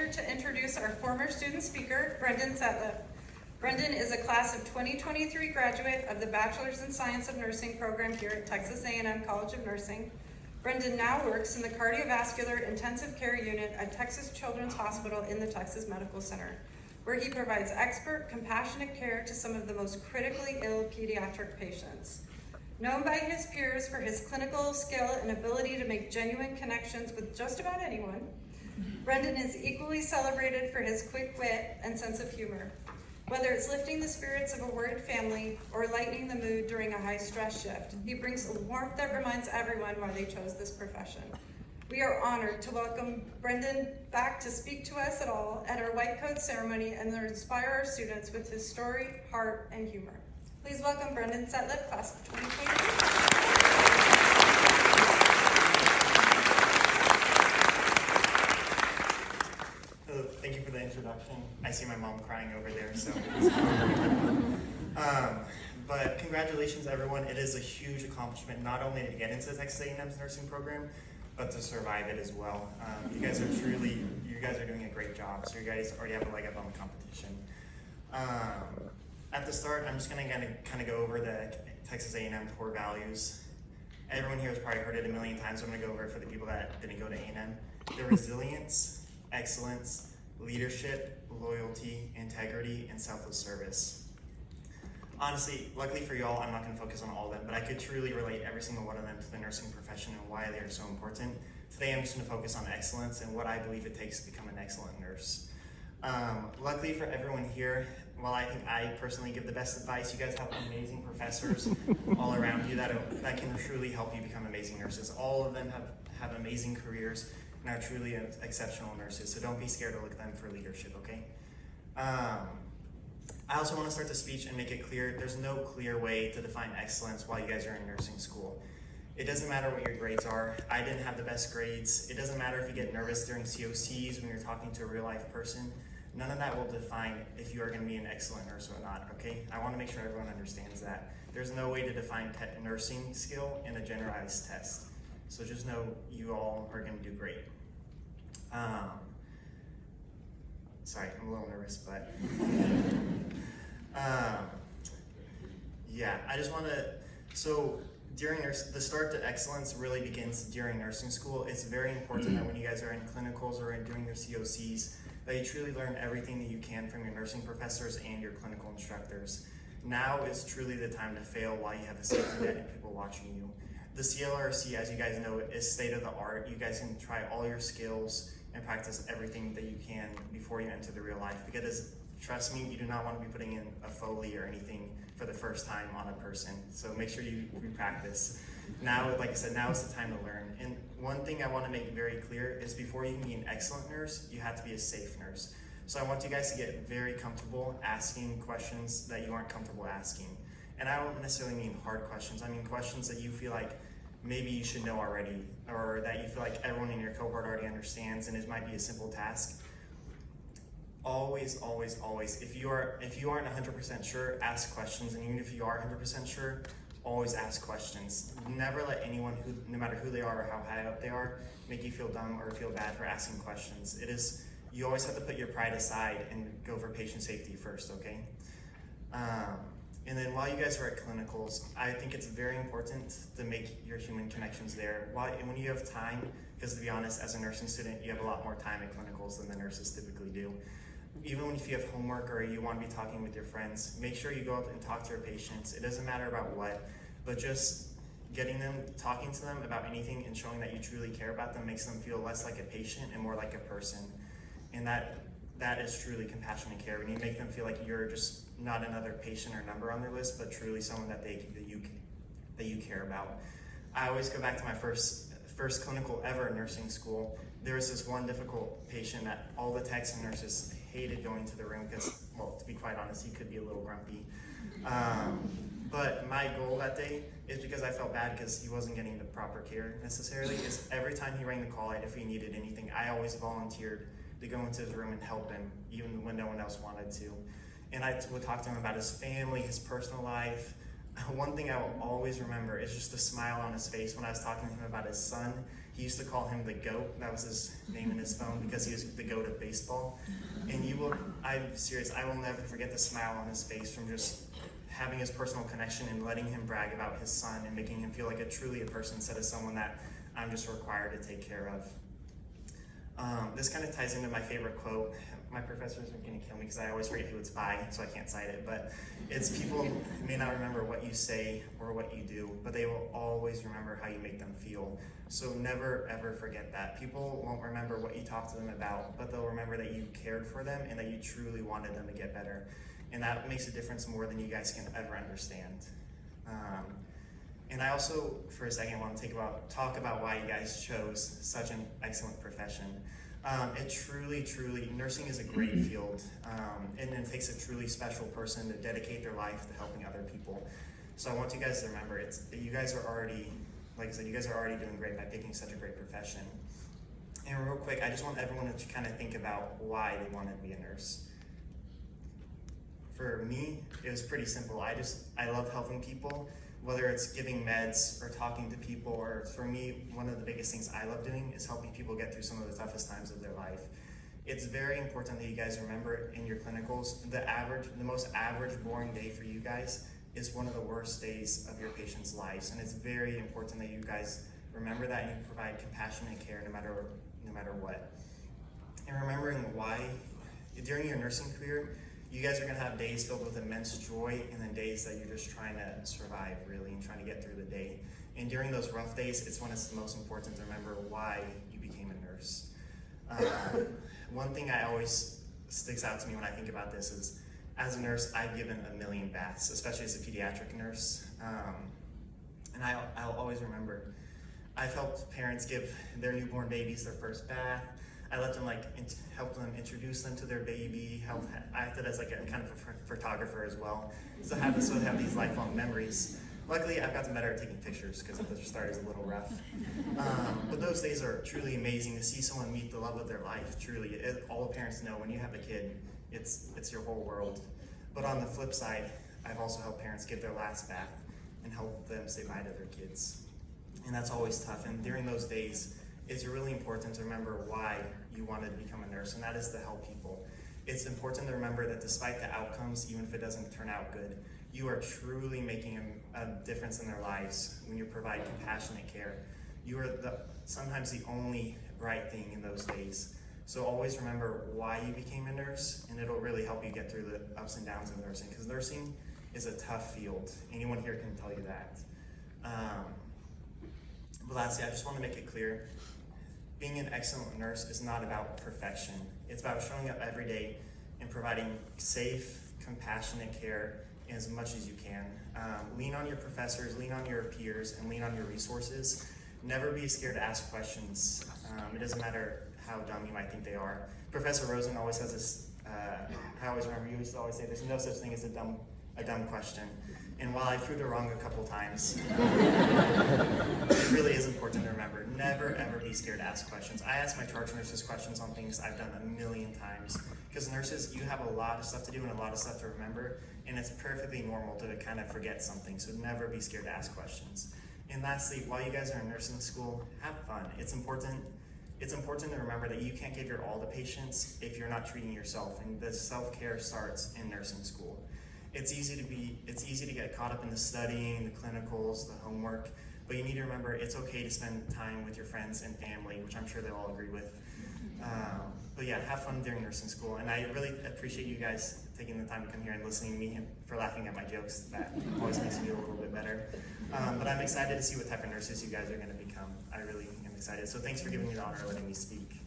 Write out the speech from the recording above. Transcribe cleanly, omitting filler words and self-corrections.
pleasure to introduce our former student speaker, Brendan Setliff. Brendan is a class of 2023 graduate of the Bachelor's in Science of Nursing program here at Texas A&M College of Nursing. Brendan now works in the cardiovascular intensive care unit at Texas Children's Hospital in the Texas Medical Center, where he provides expert, compassionate care to some of the most critically ill pediatric patients. Known by his peers for his clinical skill and ability to make genuine connections with just about anyone, Brendan is equally celebrated for his quick wit and sense of humor. Whether it's lifting the spirits of a worried family or lightening the mood during a high-stress shift, he brings a warmth that reminds everyone why they chose this profession. We are honored to welcome Brendan back to speak to us at our White Coat ceremony and to inspire our students with his story, heart, and humor. Please welcome Brendan Setliff, class of 2023. Thank you for the introduction. I see my mom crying over there, so. But congratulations, everyone. It is a huge accomplishment, not only to get into the Texas A&M's nursing program, but to survive it as well. You guys are doing a great job, so you guys already have a leg up on the competition. At the start, I'm just gonna kind of go over the Texas A&M core values. Everyone here has probably heard it a million times, so I'm gonna go over it for the people that didn't go to A&M. The resilience, excellence, leadership, loyalty, integrity, and selfless service. Honestly, luckily for y'all, I'm not going to focus on all of them, but I could truly relate every single one of them to the nursing profession and why they are so important. Today, I'm just going to focus on excellence and what I believe it takes to become an excellent nurse. Luckily for everyone here, while I think I personally give the best advice, you guys have amazing professors all around you that can truly help you become amazing nurses. All of them have amazing careers and are truly exceptional nurses, so don't be scared to look at them for leadership, okay? I also want to start the speech and make it clear, there's no clear way to define excellence while you guys are in nursing school. It doesn't matter what your grades are. I didn't have the best grades. It doesn't matter if you get nervous during COCs when you're talking to a real life person. None of that will define if you are going to be an excellent nurse or not, okay? I want to make sure everyone understands that. There's no way to define nursing skill in a generalized test. So just know you all are going to do great. Sorry, I'm a little nervous, but yeah, I just want to, so the start to excellence really begins during nursing school. It's very important that when you guys are in clinicals or doing your COCs, that you truly learn everything that you can from your nursing professors and your clinical instructors. Now is truly the time to fail while you have a safety net and people watching you. The CLRC, as you guys know, is state of the art. You guys can try all your skills and practice everything that you can before you enter the real life. Because trust me, you do not want to be putting in a Foley or anything for the first time on a person. So make sure you practice. Now, like I said, now is the time to learn. And one thing I want to make very clear is before you can be an excellent nurse, you have to be a safe nurse. So I want you guys to get very comfortable asking questions that you aren't comfortable asking. And I don't necessarily mean hard questions. I mean questions that you feel like maybe you should know already, or that you feel like everyone in your cohort already understands and it might be a simple task. Always, always, always, if you aren't 100% sure, ask questions. And even if you are 100% sure, always ask questions. Never let anyone, no matter who they are or how high up they are, make you feel dumb or feel bad for asking questions. You always have to put your pride aside and go for patient safety first, okay? And then while you guys are at clinicals, I think it's very important to make your human connections there. When you have time, because to be honest, as a nursing student, you have a lot more time at clinicals than the nurses typically do. Even if you have homework or you want to be talking with your friends, make sure you go up and talk to your patients. It doesn't matter about what, but just talking to them about anything and showing that you truly care about them makes them feel less like a patient and more like a person. And that is truly compassionate care. When you make them feel like you're just not another patient or number on their list, but truly someone that you care about. I always go back to my first clinical ever in nursing school. There was this one difficult patient that all the techs and nurses hated going to the room because, well, to be quite honest, he could be a little grumpy. But my goal that day is because I felt bad because he wasn't getting the proper care necessarily, is every time he rang the call out, if he needed anything, I always volunteered to go into his room and help him, even when no one else wanted to. And I would talk to him about his family, his personal life. One thing I will always remember is just the smile on his face when I was talking to him about his son. He used to call him the GOAT. That was his name in his phone because he was the GOAT of baseball. And I'm serious, I will never forget the smile on his face from just having his personal connection and letting him brag about his son and making him feel like truly a person instead of someone that I'm just required to take care of. This kind of ties into my favorite quote. My professors are going to kill me because I always forget who it's by, so I can't cite it, but it's people may not remember what you say or what you do, but they will always remember how you make them feel. So never ever forget that. People won't remember what you talked to them about, but they'll remember that you cared for them and that you truly wanted them to get better. And that makes a difference more than you guys can ever understand. And I also, for a second, want to talk about why you guys chose such an excellent profession. It truly, nursing is a great field, and it takes a truly special person to dedicate their life to helping other people. So I want you guys to remember, you guys are already, like I said, you guys are already doing great by picking such a great profession. And real quick, I just want everyone to kind of think about why they wanted to be a nurse. For me, it was pretty simple. I love helping people, whether it's giving meds or talking to people, or for me, one of the biggest things I love doing is helping people get through some of the toughest times of their life. It's very important that you guys remember in your clinicals, the most average boring day for you guys is one of the worst days of your patients' lives. And it's very important that you guys remember that and you provide compassionate care no matter what. And remembering why, during your nursing career, you guys are going to have days filled with immense joy and then days that you're just trying to survive, really, and trying to get through the day. And during those rough days, it's when it's the most important to remember why you became a nurse. One thing I always sticks out to me when I think about this is, as a nurse, I've given a million baths, especially as a pediatric nurse. And I'll always remember, I've helped parents give their newborn babies their first bath. I let them help them introduce them to their baby. I acted as a kind of a photographer as well, so they have these lifelong memories. Luckily, I've gotten better at taking pictures because at the start is a little rough. But those days are truly amazing to see someone meet the love of their life. Truly, all the parents know when you have a kid, it's your whole world. But on the flip side, I've also helped parents give their last bath and help them say bye to their kids, and that's always tough. And during those days, it's really important to remember why you wanted to become a nurse, and that is to help people. It's important to remember that despite the outcomes, even if it doesn't turn out good, you are truly making a difference in their lives when you provide compassionate care. You are sometimes the only right thing in those days. So always remember why you became a nurse, and it'll really help you get through the ups and downs of nursing, because nursing is a tough field. Anyone here can tell you that. But lastly, I just want to make it clear, being an excellent nurse is not about perfection. It's about showing up every day and providing safe, compassionate care as much as you can. Lean on your professors, lean on your peers, and lean on your resources. Never be scared to ask questions. It doesn't matter how dumb you might think they are. Professor Rosen always has this, I always remember, you used to always say there's no such thing as a dumb question. And while I proved it wrong a couple times, it really is important to remember, never ever be scared to ask questions. I ask my charge nurses questions on things I've done a million times, because nurses, you have a lot of stuff to do and a lot of stuff to remember, and it's perfectly normal to kind of forget something, so never be scared to ask questions. And lastly, while you guys are in nursing school, have fun. It's important to remember that you can't give your all to patients if you're not treating yourself, and the self-care starts in nursing school. It's easy to get caught up in the studying, the clinicals, the homework, but you need to remember it's okay to spend time with your friends and family, which I'm sure they'll all agree with. But yeah, have fun during nursing school, and I really appreciate you guys taking the time to come here and listening to me and for laughing at my jokes. That always makes me feel a little bit better. But I'm excited to see what type of nurses you guys are going to become. I really am excited. So thanks for giving me the honor of letting me speak.